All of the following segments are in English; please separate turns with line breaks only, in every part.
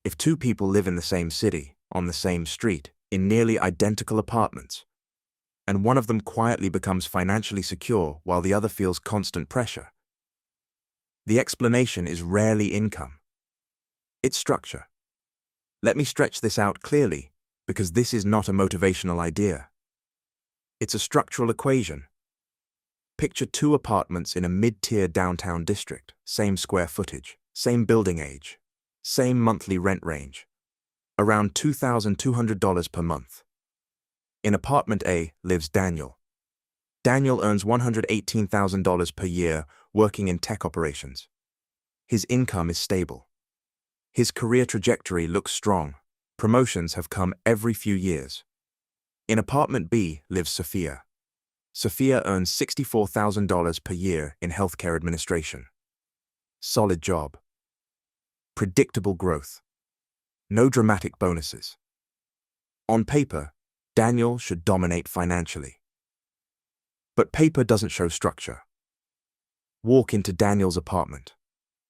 If two people live in the same city, on the same street, in nearly identical apartments, and one of them quietly becomes financially secure while the other feels constant pressure, the explanation is rarely income. It's structure. Let me stretch this out clearly, because this is not a motivational idea. It's a structural equation. Picture two apartments in a mid-tier downtown district, same square footage, same building age, same monthly rent range, around $2,200 per month. In apartment A lives Daniel. Daniel earns $118,000 per year working in tech operations. His income is stable. His career trajectory looks strong. Promotions have come every few years. In apartment B lives Sophia. Sophia earns $64,000 per year in healthcare administration. Solid job. Predictable growth. No dramatic bonuses. On paper, Daniel should dominate financially. But paper doesn't show structure. Walk into Daniel's apartment.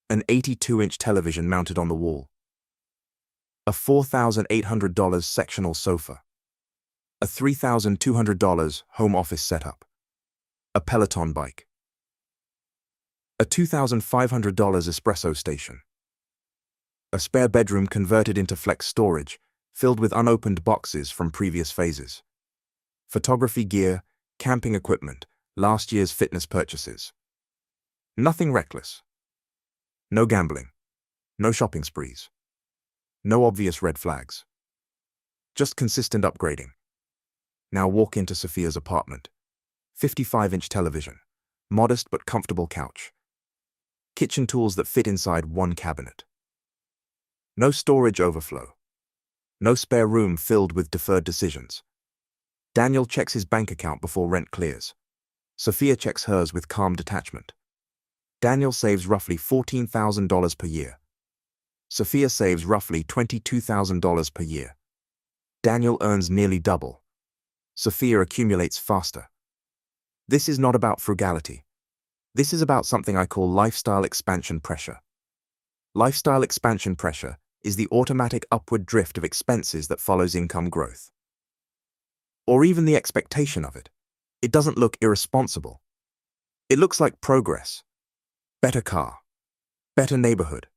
An 82-inch television mounted on the wall. A $4,800 sectional sofa. A $3,200 home office setup. A Peloton bike. A $2,500 espresso station. A spare bedroom converted into flex storage, filled with unopened boxes from previous phases. Photography gear, camping equipment, last year's fitness purchases. Nothing reckless. No gambling. No shopping sprees. No obvious red flags. Just consistent upgrading. Now walk into Sophia's apartment. 55-inch television. Modest but comfortable couch. Kitchen tools that fit inside one cabinet. No storage overflow. No spare room filled with deferred decisions. Daniel checks his bank account before rent clears. Sophia checks hers with calm detachment. Daniel saves roughly $14,000 per year. Sophia saves roughly $22,000 per year. Daniel earns nearly double. Sophia accumulates faster. This is not about frugality. This is about something I call lifestyle expansion pressure. Lifestyle expansion pressure is the automatic upward drift of expenses that follows income growth. Or even the expectation of it. It doesn't look irresponsible. It looks like progress. Better car. Better neighborhood.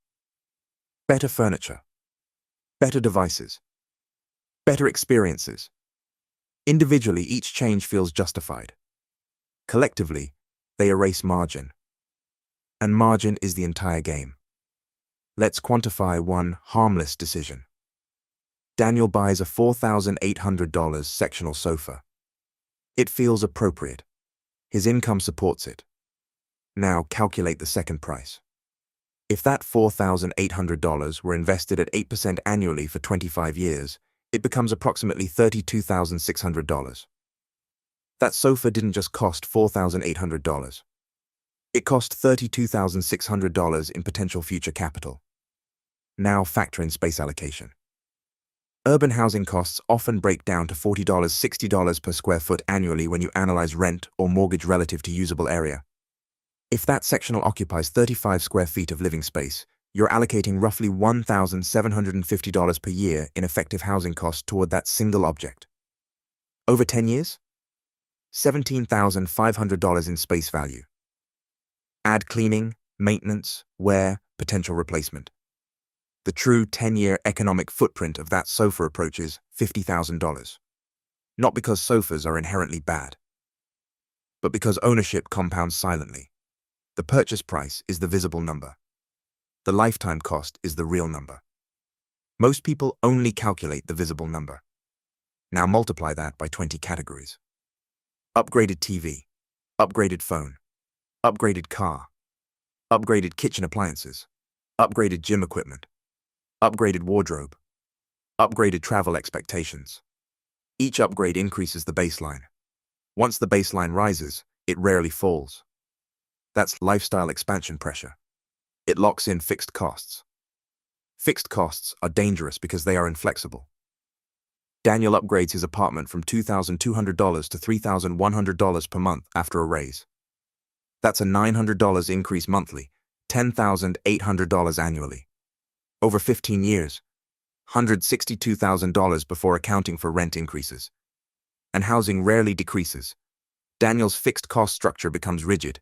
Better furniture. Better devices. Better experiences. Individually, each change feels justified. Collectively, they erase margin. And margin is the entire game. Let's quantify one harmless decision. Daniel buys a $4,800 sectional sofa. It feels appropriate. His income supports it. Now calculate the second price. If that $4,800 were invested at 8% annually for 25 years, it becomes approximately $32,600. That sofa didn't just cost $4,800. It cost $32,600 in potential future capital. Now factor in space allocation. Urban housing costs often break down to $40, $60 per square foot annually when you analyze rent or mortgage relative to usable area. If that sectional occupies 35 square feet of living space, you're allocating roughly $1,750 per year in effective housing costs toward that single object. Over 10 years? $17,500 in space value. Add cleaning, maintenance, wear, potential replacement. The true 10-year economic footprint of that sofa approaches $50,000. Not because sofas are inherently bad, but because ownership compounds silently. The purchase price is the visible number. The lifetime cost is the real number. Most people only calculate the visible number. Now multiply that by 20 categories. Upgraded TV, upgraded phone, upgraded car, upgraded kitchen appliances, upgraded gym equipment, upgraded wardrobe, upgraded travel expectations. Each upgrade increases the baseline. Once the baseline rises, it rarely falls. That's lifestyle expansion pressure. It locks in fixed costs. Fixed costs are dangerous because they are inflexible. Daniel upgrades his apartment from $2,200 to $3,100 per month after a raise. That's a $900 increase monthly, $10,800 annually. Over 15 years, $162,000 before accounting for rent increases. And housing rarely decreases. Daniel's fixed cost structure becomes rigid.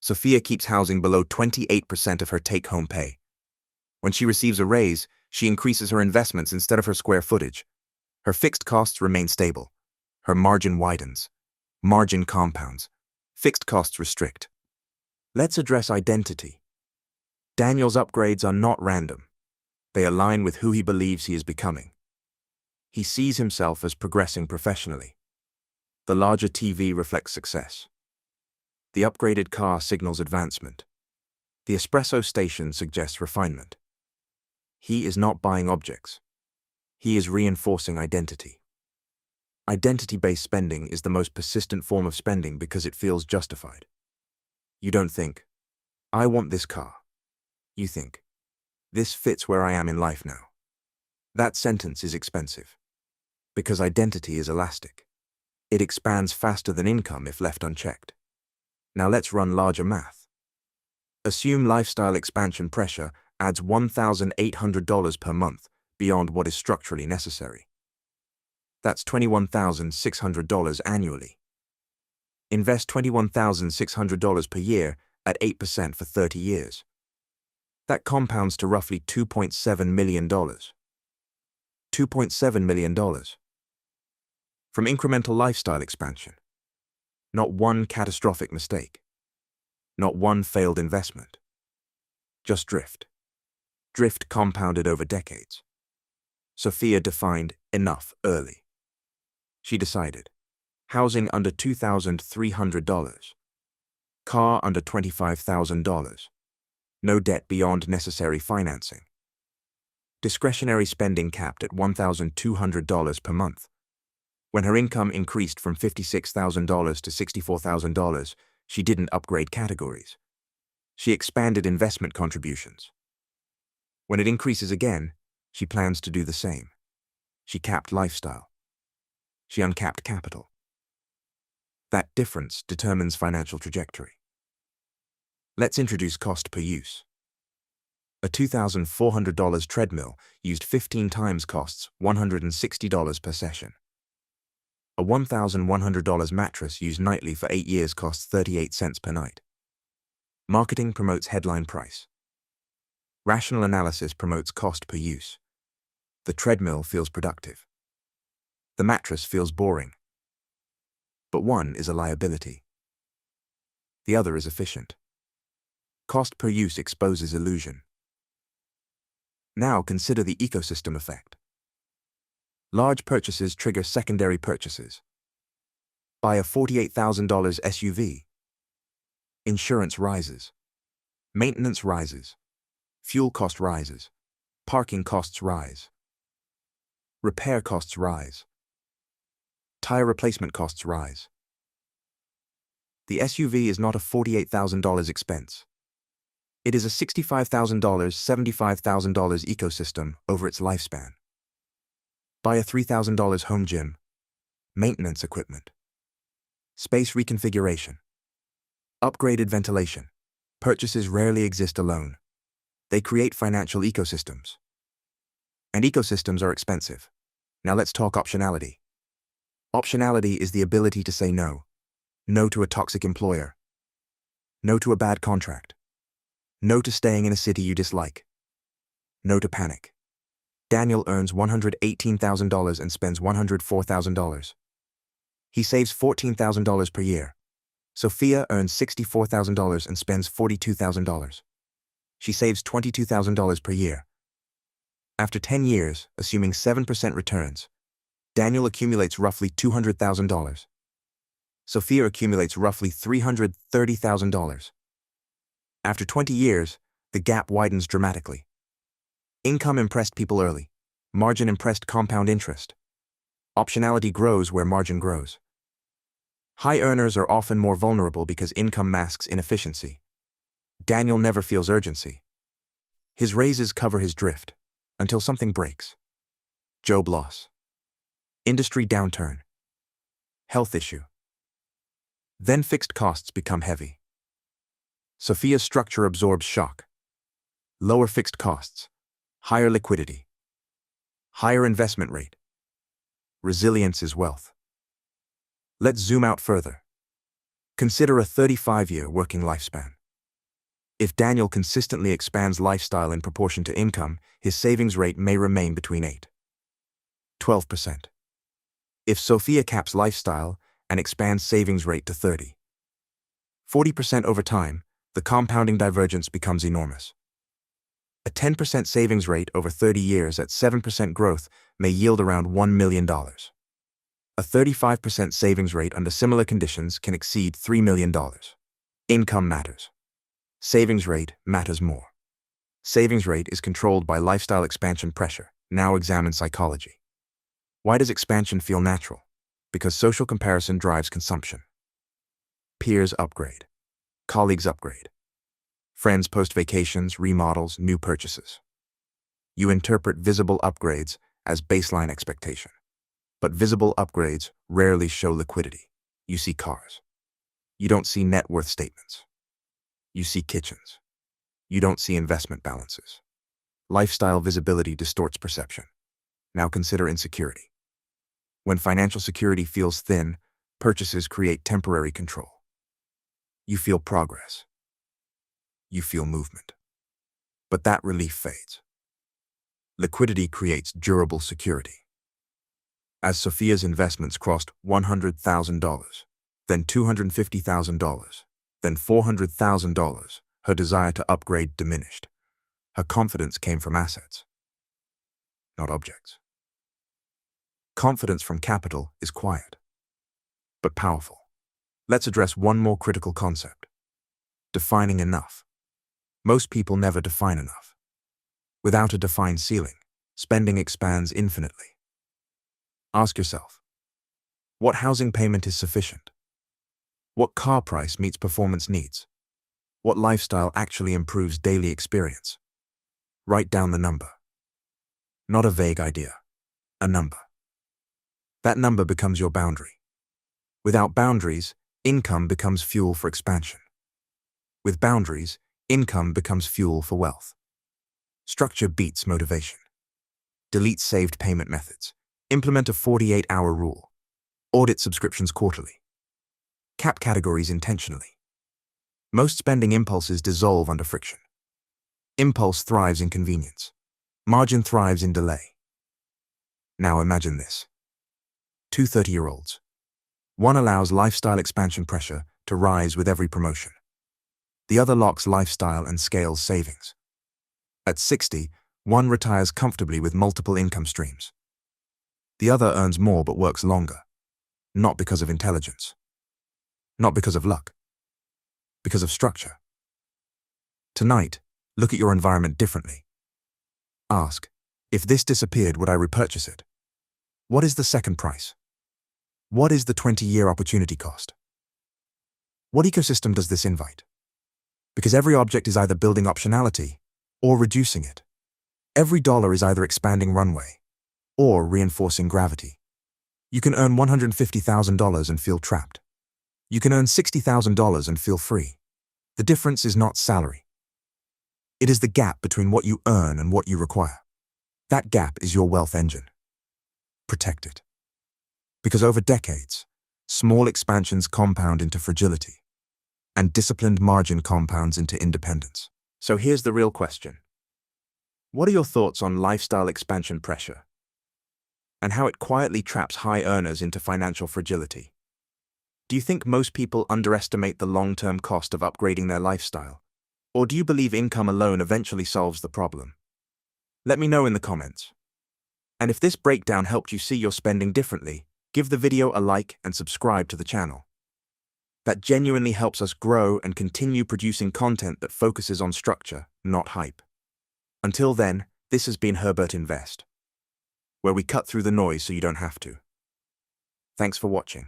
Sophia keeps housing below 28% of her take-home pay. When she receives a raise, she increases her investments instead of her square footage. Her fixed costs remain stable. Her margin widens. Margin compounds. Fixed costs restrict. Let's address identity. Daniel's upgrades are not random. They align with who he believes he is becoming. He sees himself as progressing professionally. The larger TV reflects success. The upgraded car signals advancement. The espresso station suggests refinement. He is not buying objects. He is reinforcing identity. Identity-based spending is the most persistent form of spending because it feels justified. You don't think, I want this car. You think, this fits where I am in life now. That sentence is expensive. Because identity is elastic. It expands faster than income if left unchecked. Now let's run larger math. Assume lifestyle expansion pressure adds $1,800 per month beyond what is structurally necessary. That's $21,600 annually. Invest $21,600 per year at 8% for 30 years. That compounds to roughly $2.7 million. $2.7 million. From incremental lifestyle expansion. Not one catastrophic mistake. Not one failed investment. Just drift. Drift compounded over decades. Sophia defined enough early. She decided, housing under $2,300. Car under $25,000. No debt beyond necessary financing. Discretionary spending capped at $1,200 per month. When her income increased from $56,000 to $64,000, she didn't upgrade categories. She expanded investment contributions. When it increases again, she plans to do the same. She capped lifestyle. She uncapped capital. That difference determines financial trajectory. Let's introduce cost per use. A $2,400 treadmill used 15 times costs $160 per session. A $1,100 mattress used nightly for 8 years costs 38 cents per night. Marketing promotes headline price. Rational analysis promotes cost per use. The treadmill feels productive. The mattress feels boring. But one is a liability. The other is efficient. Cost per use exposes illusion. Now consider the ecosystem effect. Large purchases trigger secondary purchases. Buy a $48,000 SUV. Insurance rises. Maintenance rises. Fuel cost rises. Parking costs rise. Repair costs rise. Tire replacement costs rise. The SUV is not a $48,000 expense. It is a $65,000, $75,000 ecosystem over its lifespan. Buy a $3,000 home gym. Maintenance equipment. Space reconfiguration. Upgraded ventilation. Purchases rarely exist alone. They create financial ecosystems. And ecosystems are expensive. Now let's talk optionality. Optionality is the ability to say no. No to a toxic employer. No to a bad contract. No to staying in a city you dislike. No to panic. Daniel earns $118,000 and spends $104,000. He saves $14,000 per year. Sophia earns $64,000 and spends $42,000. She saves $22,000 per year. After 10 years, assuming 7% returns, Daniel accumulates roughly $200,000. Sophia accumulates roughly $330,000. After 20 years, the gap widens dramatically. Income impressed people early. Margin impressed compound interest. Optionality grows where margin grows. High earners are often more vulnerable because income masks inefficiency. Daniel never feels urgency. His raises cover his drift, until something breaks. Job loss. Industry downturn. Health issue. Then fixed costs become heavy. Sophia's structure absorbs shock. Lower fixed costs. Higher liquidity. Higher investment rate. Resilience is wealth. Let's zoom out further. Consider a 35-year working lifespan. If Daniel consistently expands lifestyle in proportion to income, his savings rate may remain between 8–12%. If Sophia caps lifestyle and expands savings rate to 30–40% over time, the compounding divergence becomes enormous. A 10% savings rate over 30 years at 7% growth may yield around $1 million. A 35% savings rate under similar conditions can exceed $3 million. Income matters. Savings rate matters more. Savings rate is controlled by lifestyle expansion pressure. Now examine psychology. Why does expansion feel natural? Because social comparison drives consumption. Peers upgrade. Colleagues upgrade. Friends post vacations, remodels, new purchases. You interpret visible upgrades as baseline expectation. But visible upgrades rarely show liquidity. You see cars. You don't see net worth statements. You see kitchens. You don't see investment balances. Lifestyle visibility distorts perception. Now consider insecurity. When financial security feels thin, purchases create temporary control. You feel progress. You feel movement. But that relief fades. Liquidity creates durable security. As Sophia's investments crossed $100,000, then $250,000, then $400,000, her desire to upgrade diminished. Her confidence came from assets, not objects. Confidence from capital is quiet, but powerful. Let's address one more critical concept: defining enough. Most people never define enough. Without a defined ceiling, spending expands infinitely. Ask yourself, what housing payment is sufficient? What car price meets performance needs? What lifestyle actually improves daily experience? Write down the number. Not a vague idea, a number. That number becomes your boundary. Without boundaries, income becomes fuel for expansion. With boundaries, income becomes fuel for wealth. Structure beats motivation. Delete saved payment methods. Implement a 48-hour rule. Audit subscriptions quarterly. Cap categories intentionally. Most spending impulses dissolve under friction. Impulse thrives in convenience. Margin thrives in delay. Now imagine this. Two 30-year-olds. One allows lifestyle expansion pressure to rise with every promotion. The other locks lifestyle and scales savings. At 60, one retires comfortably with multiple income streams. The other earns more but works longer, not because of intelligence, not because of luck, because of structure. Tonight, look at your environment differently. Ask, if this disappeared, would I repurchase it? What is the second price? What is the 20-year opportunity cost? What ecosystem does this invite? Because every object is either building optionality or reducing it. Every dollar is either expanding runway or reinforcing gravity. You can earn $150,000 and feel trapped. You can earn $60,000 and feel free. The difference is not salary. It is the gap between what you earn and what you require. That gap is your wealth engine. Protect it. Because over decades, small expansions compound into fragility, and disciplined margin compounds into independence. So here's the real question. What are your thoughts on lifestyle expansion pressure and how it quietly traps high earners into financial fragility? Do you think most people underestimate the long-term cost of upgrading their lifestyle? Or do you believe income alone eventually solves the problem? Let me know in the comments. And if this breakdown helped you see your spending differently, give the video a like and subscribe to the channel. That genuinely helps us grow and continue producing content that focuses on structure, not hype. Until then, this has been Herbert Invest, where we cut through the noise so you don't have to. Thanks for watching.